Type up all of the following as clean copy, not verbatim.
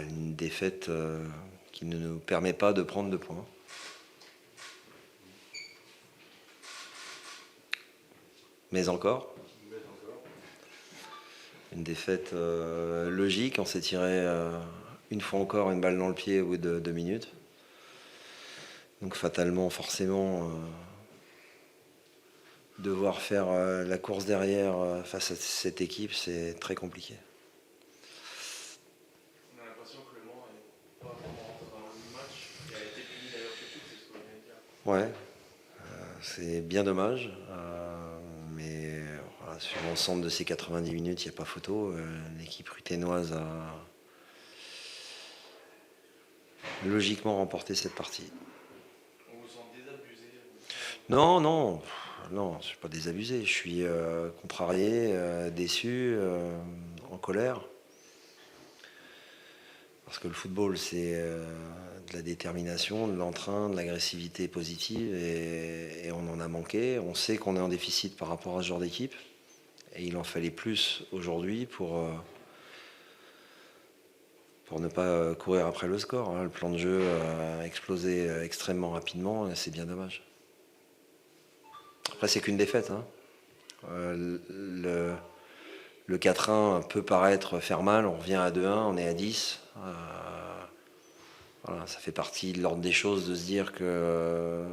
Une défaite qui ne nous permet pas de prendre 2 points. Mais encore. Une défaite logique. On s'est tiré une fois encore une balle dans le pied au bout de 2 minutes. Donc fatalement, forcément, devoir faire la course derrière face à cette équipe, c'est très compliqué. On a l'impression que Le Mans n'est pas vraiment rentré dans le match. Il a été puni d'ailleurs surtout, c'est ce qu'on vient de dire. Ouais, c'est bien dommage. Mais voilà, sur l'ensemble de ces 90 minutes, il n'y a pas photo. L'équipe ruténoise a logiquement remporté cette partie. On vous sent désabusé. Non, non, non, je ne suis pas désabusé. Je suis contrarié, déçu, en colère. Parce que le football, c'est de la détermination, de l'entrain, de l'agressivité positive, et on en a manqué. On sait qu'on est en déficit par rapport à ce genre d'équipe, et il en fallait plus aujourd'hui pour ne pas courir après le score. Le plan de jeu a explosé extrêmement rapidement, et c'est bien dommage. Après, c'est qu'une défaite. Le 4-1 peut paraître faire mal, on revient à 2-1, on est à 10. Voilà, ça fait partie de l'ordre des choses de se dire que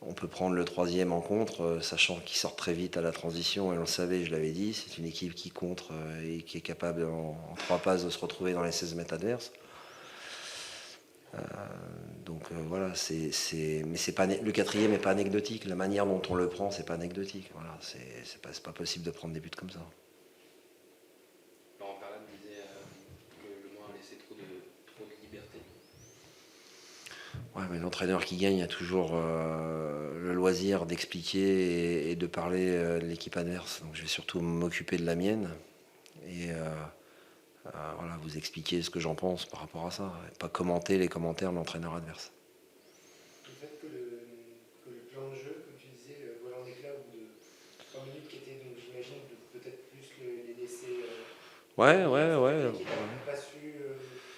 on peut prendre le 3e en contre, sachant qu'il sort très vite à la transition, et on le savait, je l'avais dit, c'est une équipe qui contre et qui est capable en 3 passes de se retrouver dans les 16 mètres adverses. Donc voilà, mais c'est pas, le 4e n'est pas anecdotique, la manière dont on le prend, c'est pas anecdotique. Voilà, c'est pas possible de prendre des buts comme ça. Laurent Perlat disait que Le Mans a laissé trop de liberté. Ouais, mais l'entraîneur qui gagne a toujours le loisir d'expliquer et de parler de l'équipe adverse. Donc je vais surtout m'occuper de la mienne et voilà, vous expliquer ce que j'en pense par rapport à ça, et pas commenter les commentaires de l'entraîneur adverse. Le fait que le plan de jeu, comme tu disais, voit en éclat au bout de 3 minutes, qui était, donc j'imagine, de peut-être plus les laisser. Ouais. Qui n'a pas su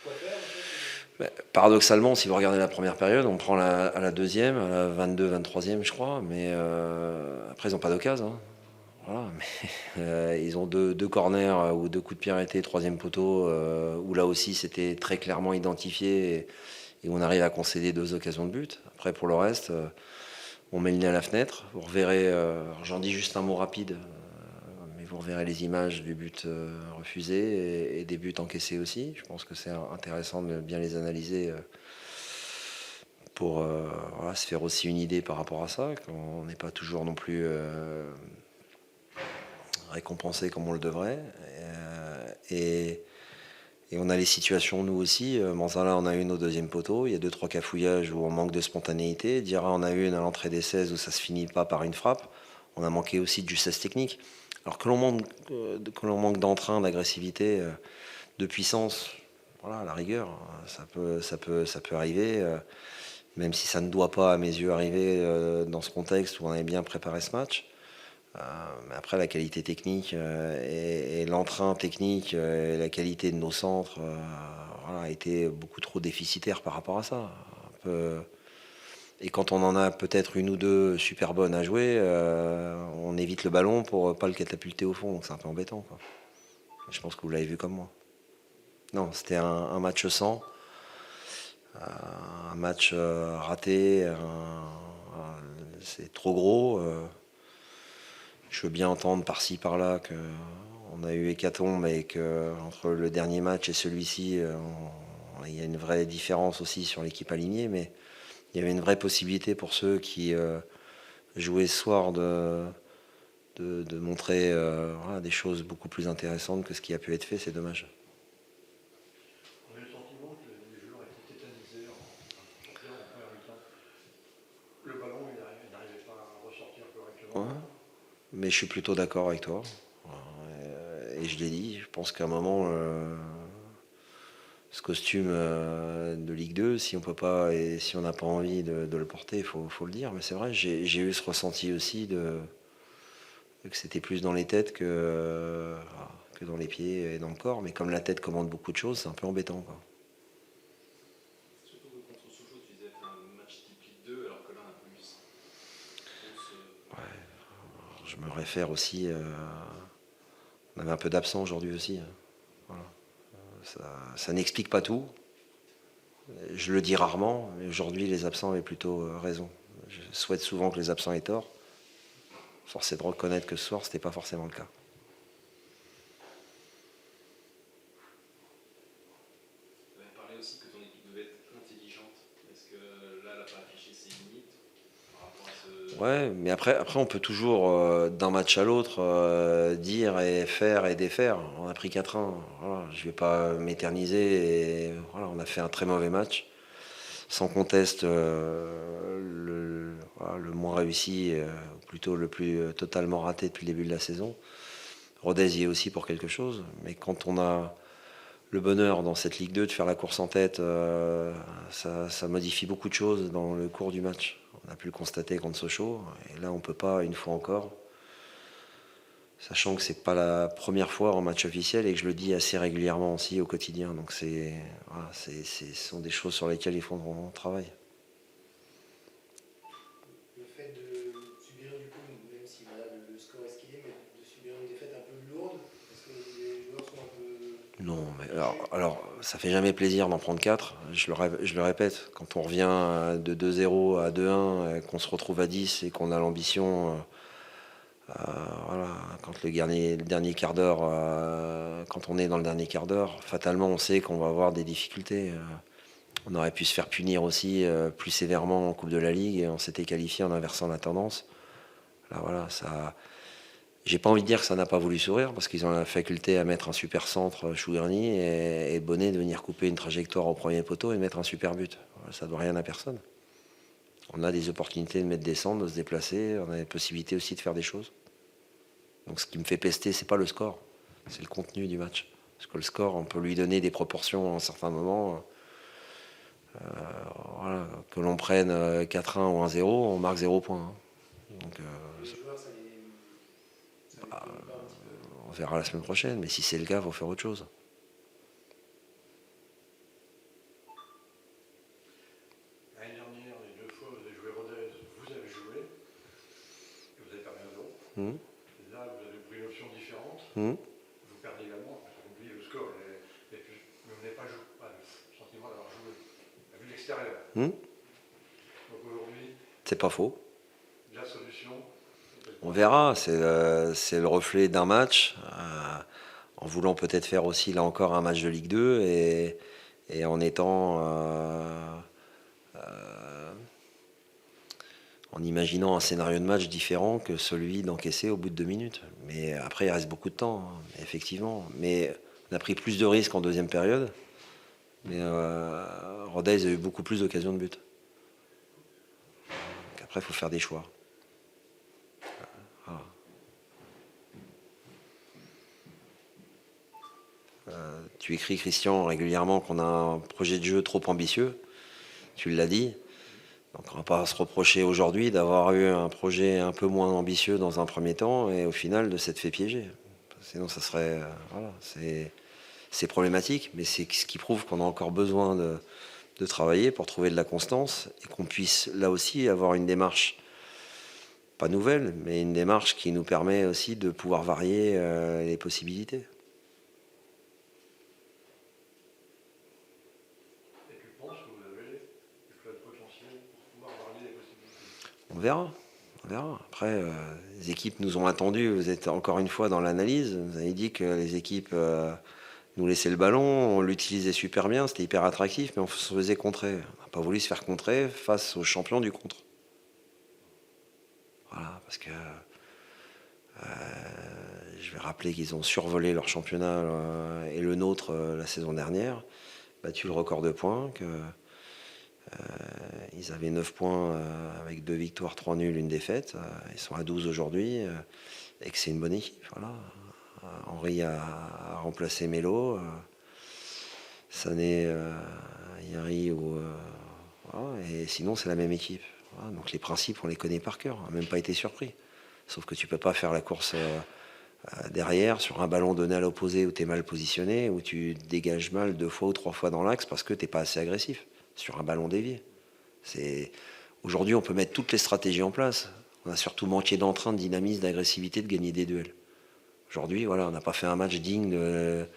quoi faire, en fait. Paradoxalement, si vous regardez la première période, on prend à la 2e, à la 22, 23e, je crois, mais après, ils n'ont pas d'occasion. Voilà, mais ils ont deux corners ou 2 coups de pied arrêtés, 3e poteau, où là aussi c'était très clairement identifié, et où on arrive à concéder 2 occasions de but. Après, pour le reste, on met le nez à la fenêtre. Vous reverrez, j'en dis juste un mot rapide, mais vous reverrez les images du but refusé et des buts encaissés aussi. Je pense que c'est intéressant de bien les analyser pour voilà, se faire aussi une idée par rapport à ça, qu'on n'est pas toujours non plus récompensé comme on le devrait. Et on a les situations, nous aussi. Manzala en a une au 2e poteau. Il y a 2-3 cafouillages où on manque de spontanéité. Diarra en a une à l'entrée des 16 où ça se finit pas par une frappe. On a manqué aussi de justesse technique. Alors que l'on manque d'entrain, d'agressivité, de puissance, voilà, à la rigueur, ça peut arriver. Même si ça ne doit pas, à mes yeux, arriver dans ce contexte où on avait bien préparé ce match. Mais après, la qualité technique et l'entrain technique et la qualité de nos centres voilà, a été beaucoup trop déficitaire par rapport à ça. Et quand on en a peut-être une ou 2 super bonnes à jouer, on évite le ballon pour pas le catapulter au fond. Donc c'est un peu embêtant, quoi. Je pense que vous l'avez vu comme moi. Non, c'était un match sans, un match raté, c'est trop gros. Je veux bien entendre par-ci par-là qu'on a eu hécatombe et qu'entre le dernier match et celui-ci, il y a une vraie différence aussi sur l'équipe alignée, mais il y avait une vraie possibilité pour ceux qui jouaient ce soir de montrer voilà, des choses beaucoup plus intéressantes que ce qui a pu être fait. C'est dommage. On a le sentiment que les joueurs étaient tétanisés en première mi-temps. Le ballon, il n'arrivait pas à ressortir correctement. Ouais. Mais je suis plutôt d'accord avec toi. Et je l'ai dit, je pense qu'à un moment, ce costume de Ligue 2, si on peut pas et si on n'a pas envie de le porter, il faut le dire. Mais c'est vrai, j'ai eu ce ressenti aussi que c'était plus dans les têtes que dans les pieds et dans le corps. Mais comme la tête commande beaucoup de choses, c'est un peu embêtant, quoi. je me réfère aussi. On avait un peu d'absents aujourd'hui aussi. Voilà. Ça n'explique pas tout. Je le dis rarement, mais aujourd'hui, les absents avaient plutôt raison. Je souhaite souvent que les absents aient tort. Force est de reconnaître que ce soir, ce n'était pas forcément le cas. Vous avez parlé aussi que ton équipe devait être intelligente. Est-ce que là, elle n'a pas affiché ses limites par rapport à ce... Ouais, mais après on peut toujours, d'un match à l'autre, dire et faire et défaire. On a pris 4-1. Voilà, je ne vais pas m'éterniser. Et, voilà, on a fait un très mauvais match. Sans conteste, voilà, le moins réussi, ou plutôt le plus totalement raté depuis le début de la saison. Rodez y est aussi pour quelque chose. Mais quand on a le bonheur dans cette Ligue 2 de faire la course en tête, ça modifie beaucoup de choses dans le cours du match. On a pu le constater contre Sochaux, et là on ne peut pas, une fois encore, sachant que c'est pas la première fois en match officiel et que je le dis assez régulièrement aussi au quotidien. Donc voilà, ce sont des choses sur lesquelles il faut qu'on travaille. Le fait de subir, du coup, même si voilà, le score est ce qu'il est, mais de subir une défaite un peu lourde, parce que les joueurs sont un peu... Non, mais alors ça fait jamais plaisir d'en prendre 4. Je le répète, quand on revient de 2-0 à 2-1, qu'on se retrouve à 10 et qu'on a l'ambition, voilà, quand le dernier quart d'heure, quand on est dans le dernier quart d'heure, fatalement on sait qu'on va avoir des difficultés. On aurait pu se faire punir aussi plus sévèrement en Coupe de la Ligue et on s'était qualifié en inversant la tendance. Là voilà, ça. J'ai pas envie de dire que ça n'a pas voulu sourire parce qu'ils ont la faculté à mettre un super centre Chougarny et Bonnet de venir couper une trajectoire au premier poteau et mettre un super but. Ça ne doit rien à personne. On a des opportunités de mettre des centres, de se déplacer, on a des possibilités aussi de faire des choses. Donc ce qui me fait pester, c'est pas le score, c'est le contenu du match. Parce que le score, on peut lui donner des proportions à un certain moment. Voilà, que l'on prenne 4-1 ou 1-0, on marque 0 points. Donc, Les joueurs, ça les fait pas un petit peu. on verra la semaine prochaine, mais si c'est le cas, il faut faire autre chose. L'année dernière, les 2 fois, vous avez joué Rodez, vous avez joué, et vous avez perdu 1-0. Hum, Et là, vous avez pris une option différente, hum. vous perdez également, parce que vous oubliez le score, et puis vous n'avez pas joué, pas le sentiment d'avoir joué, à vue de l'extérieur. Donc aujourd'hui, C'est pas faux. la solution, On verra, c'est le reflet d'un match, en voulant peut-être faire aussi là encore un match de Ligue 2 et en étant en imaginant un scénario de match différent que celui d'encaisser au bout de 2 minutes. Mais après il reste beaucoup de temps, hein, effectivement. Mais on a pris plus de risques en deuxième période. Mais Rodez a eu beaucoup plus d'occasions de but. Donc après il faut faire des choix. Voilà. Tu écris, Christian, régulièrement qu'on a un projet de jeu trop ambitieux. Tu l'as dit. Donc on ne va pas se reprocher aujourd'hui d'avoir eu un projet un peu moins ambitieux dans un premier temps et au final de s'être fait piéger. Sinon ça serait... voilà, c'est problématique, mais c'est ce qui prouve qu'on a encore besoin de travailler pour trouver de la constance et qu'on puisse là aussi avoir une démarche, pas nouvelle, mais une démarche qui nous permet aussi de pouvoir varier les possibilités. et tu penses que vous avez le potentiel pour pouvoir varier les possibilités. On verra. On verra. Après, les équipes nous ont attendus. Vous êtes encore une fois dans l'analyse. Vous avez dit que les équipes nous laissaient le ballon, on l'utilisait super bien, c'était hyper attractif, mais on se faisait contrer. On n'a pas voulu se faire contrer face aux champions du contre. Voilà, parce que je vais rappeler qu'ils ont survolé leur championnat et le nôtre la saison dernière, battu le record de points, que ils avaient 9 points avec 2 victoires, 3 nuls, une défaite. Ils sont à 12 aujourd'hui et que c'est une bonne équipe. Voilà. Henri a remplacé Melo. Sané, Yari voilà, et sinon c'est la même équipe. Voilà. Donc les principes on les connaît par cœur. On n'a même pas été surpris. Sauf que tu peux pas faire la course derrière sur un ballon donné à l'opposé où tu es mal positionné, où tu dégages mal 2 fois ou 3 fois dans l'axe parce que tu n'es pas assez agressif sur un ballon dévié. Aujourd'hui, on peut mettre toutes les stratégies en place. On a surtout manqué d'entrain, de dynamisme, d'agressivité, de gagner des duels. Aujourd'hui, voilà, on n'a pas fait un match digne de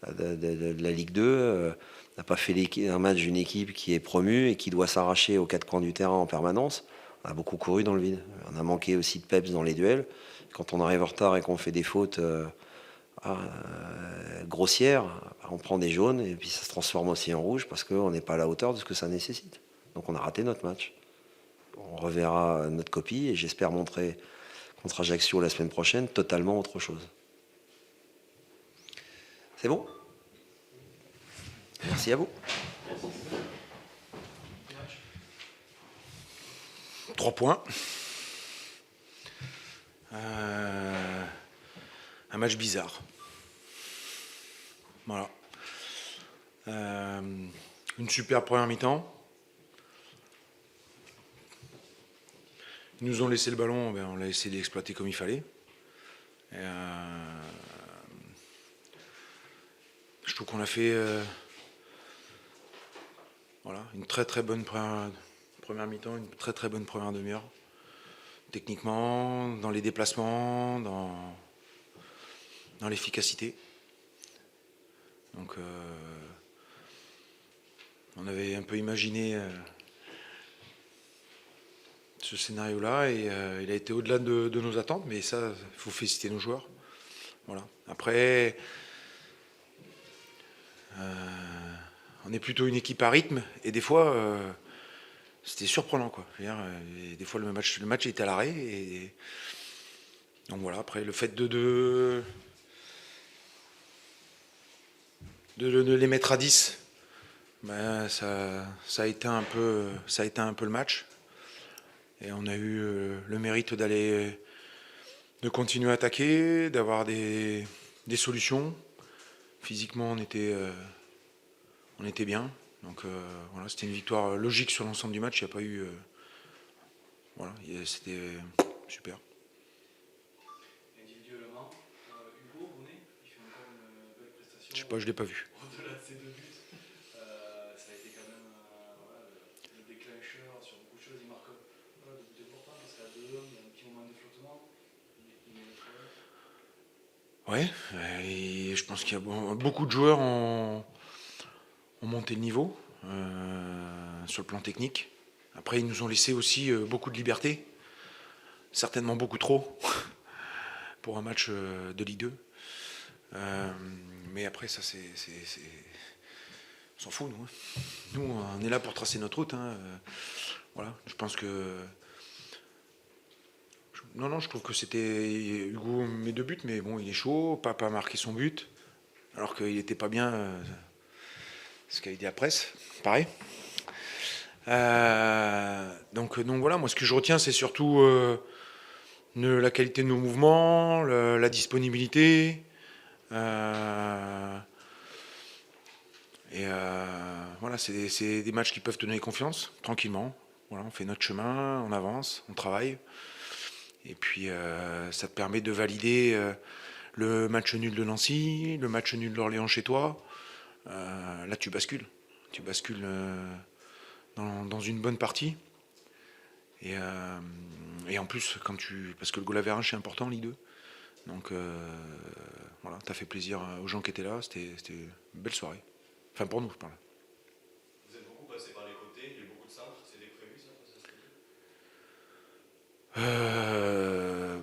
la Ligue 2. On n'a pas fait un match d'une équipe qui est promue et qui doit s'arracher aux quatre coins du terrain en permanence. On a beaucoup couru dans le vide. On a manqué aussi de peps dans les duels. Quand on arrive en retard et qu'on fait des fautes grossières, on prend des jaunes et puis ça se transforme aussi en rouge parce qu'on n'est pas à la hauteur de ce que ça nécessite. Donc on a raté notre match. On reverra notre copie et j'espère montrer contre Ajaccio la semaine prochaine totalement autre chose. C'est bon ? Merci à vous. 3 points. Un match bizarre. Voilà. Une super première mi-temps. Ils nous ont laissé le ballon, on l'a essayé d'exploiter comme il fallait. Je trouve qu'on a fait une très très bonne première mi-temps, une très très bonne première demi-heure. Techniquement, dans les déplacements, dans l'efficacité. Donc on avait un peu imaginé ce scénario-là et il a été au-delà de nos attentes, mais ça, il faut féliciter nos joueurs. Voilà. Après, on est plutôt une équipe à rythme et des fois, c'était surprenant, quoi. Je veux dire, des fois, le match était à l'arrêt et donc voilà. Après, le fait de les mettre à 10, ça a été un peu le match. Et on a eu le mérite de continuer à attaquer, d'avoir des solutions. Physiquement, on était bien. Donc voilà, c'était une victoire logique sur l'ensemble du match. Il n'y a pas eu... c'était super. Individuellement, Hugo Brunet, il fait encore une belle prestation. Je sais pas, je l'ai pas vu. Au-delà de ses 2 buts, ça a été quand même le déclencheur sur beaucoup de choses. Il marque de buts importants parce qu'à 2 hommes, il y a un petit moment de flottement. Ouais, et je pense qu'il y a beaucoup de joueurs ont monté le niveau sur le plan technique. Après, ils nous ont laissé aussi beaucoup de liberté, certainement beaucoup trop pour un match de Ligue 2. Mais après, ça, c'est... On s'en fout, nous. Nous, on est là pour tracer notre route. Voilà, je pense que... Non, je trouve que c'était Hugo met 2 buts, mais bon, il est chaud. Papa a marqué son but, alors qu'il n'était pas bien. Ce qu'a dit la presse, pareil. Donc voilà, moi ce que je retiens, c'est surtout la qualité de nos mouvements, la disponibilité. Voilà, c'est des matchs qui peuvent te donner confiance, tranquillement. Voilà, on fait notre chemin, on avance, on travaille. Et puis ça te permet de valider le match nul de Nancy, le match nul d'Orléans chez toi. Là, tu bascules. Tu bascules dans une bonne partie. Et en plus, parce que le goal average, c'est important en Ligue 2. Donc, voilà, t'as fait plaisir aux gens qui étaient là. C'était une belle soirée. Enfin, pour nous, je parle. Vous êtes beaucoup passé par les côtés, il y a eu beaucoup de centres. C'était prévu, ça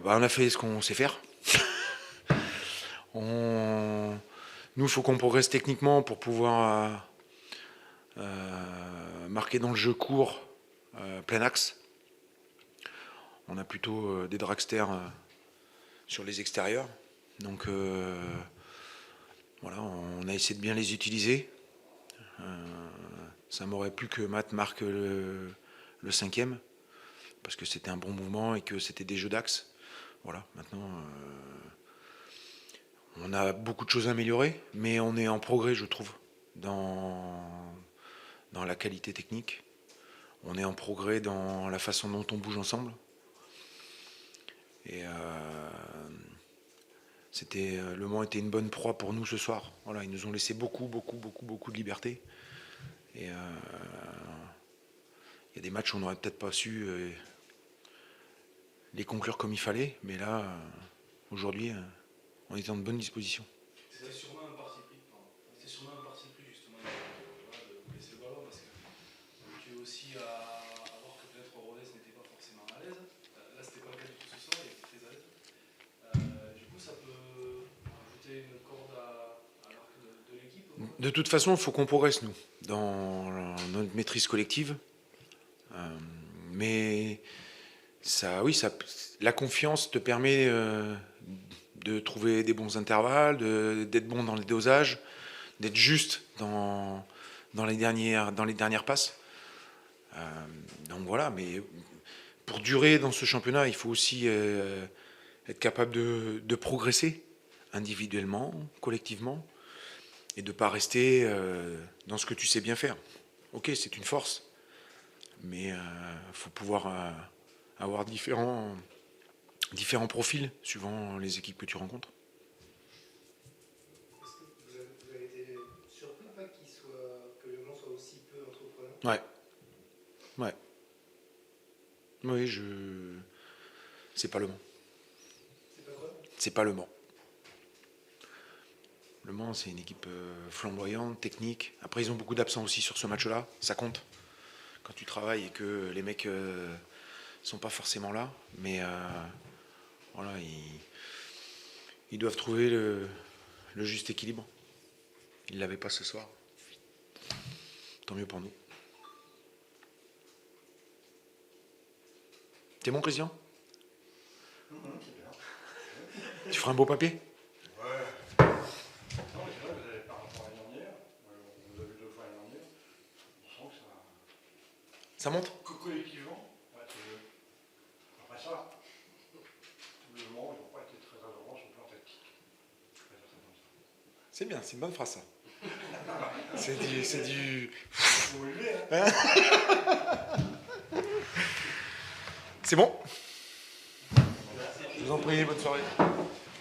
On a fait ce qu'on sait faire. Nous, il faut qu'on progresse techniquement pour pouvoir marquer dans le jeu court, plein axe. On a plutôt des dragsters sur les extérieurs. Donc voilà, on a essayé de bien les utiliser. Ça m'aurait plu que Matt marque le 5e, parce que c'était un bon mouvement et que c'était des jeux d'axe. Voilà, maintenant... on a beaucoup de choses à améliorer, mais on est en progrès, je trouve, dans la qualité technique. On est en progrès dans la façon dont on bouge ensemble. Et le Mans était une bonne proie pour nous ce soir. Voilà, ils nous ont laissé beaucoup de liberté. Et il y a des matchs où on n'aurait peut-être pas su les conclure comme il fallait. Mais là, aujourd'hui, on est en de bonnes dispositions. C'était sûrement un parti pris, justement de vous laisser le ballon parce que tu es aussi à voir que peut-être Rodez n'était pas forcément à l'aise. Là, c'était pas le cas du tout ce soir, il était très à l'aise. Du coup, ça peut ajouter une corde à l'arc de l'équipe. De toute façon, il faut qu'on progresse, nous, dans notre maîtrise collective. Mais ça, oui, la confiance te permet de trouver des bons intervalles, d'être bon dans les dosages, d'être juste dans les dernières passes. Donc voilà, mais pour durer dans ce championnat, il faut aussi être capable de progresser individuellement, collectivement, et de ne pas rester dans ce que tu sais bien faire. Ok, c'est une force, mais il faut pouvoir avoir différents profils suivant les équipes que tu rencontres. Est-ce que vous avez été surpris en fait, que Le Mans soit aussi peu entreprenant? Ouais. Oui, c'est pas Le Mans. C'est pas quoi? C'est pas Le Mans. Le Mans, c'est une équipe flamboyante, technique. Après, ils ont beaucoup d'absents aussi sur ce match-là. Ça compte quand tu travailles et que les mecs sont pas forcément là. Mais voilà, ils doivent trouver le juste équilibre. Ils l'avaient pas ce soir. Tant mieux pour nous. T'es bon, Christian? C'est bien. Tu feras un beau papier? Ouais. Non, mais c'est vrai, vous avez par rapport à l'année dernière, on vous a vu 2 fois l'année dernière, on sent que Ça monte? collectivement, ouais, c'est mieux. Après ça, le Mans, ils n'ont pas été très adorants sur le plan tactique. Je vais dire ça comme ça. C'est bien, c'est une bonne phrase, ça. C'est du... Faut élever, hein. C'est bon? Je vous en prie, bonne soirée.